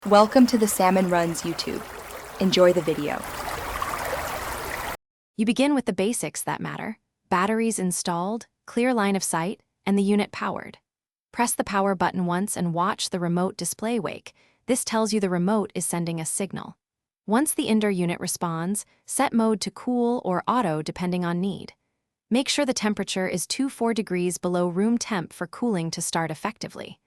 Welcome to the Salmon Runs YouTube. Enjoy the video. You begin with the basics that matter: batteries installed, clear line of sight, and the unit powered. Press the power button once and watch the remote display wake. This tells you the remote is sending a signal. Once the indoor unit responds, set mode to cool or auto depending on need. Make sure the temperature is 24 degrees below room temp for cooling to start effectively.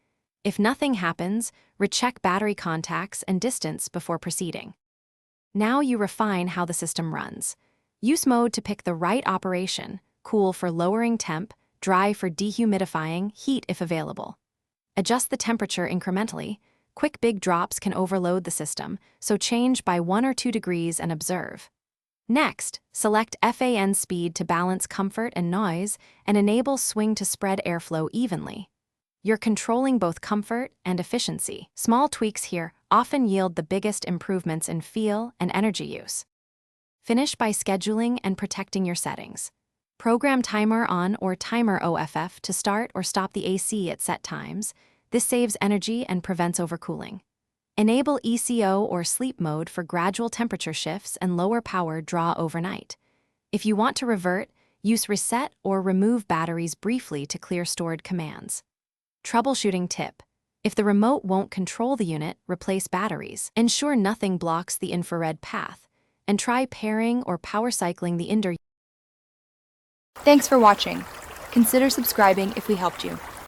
If nothing happens, recheck battery contacts and distance before proceeding. Now you refine how the system runs. Use mode to pick the right operation: cool for lowering temp, dry for dehumidifying, heat if available. Adjust the temperature incrementally. Quick big drops can overload the system, so change by 1 or 2 degrees and observe. Next, select fan speed to balance comfort and noise and enable swing to spread airflow evenly. You're controlling both comfort and efficiency. Small tweaks here often yield the biggest improvements in feel and energy use. Finish by scheduling and protecting your settings. Program timer on or timer off to start or stop the AC at set times. This saves energy and prevents overcooling. Enable ECO or sleep mode for gradual temperature shifts and lower power draw overnight. If you want to revert, use reset or remove batteries briefly to clear stored commands. Troubleshooting tip: if the remote won't control the unit, replace batteries. Ensure nothing blocks the infrared path, and try pairing or power cycling the indoor. Thanks for watching. Consider subscribing if we helped you.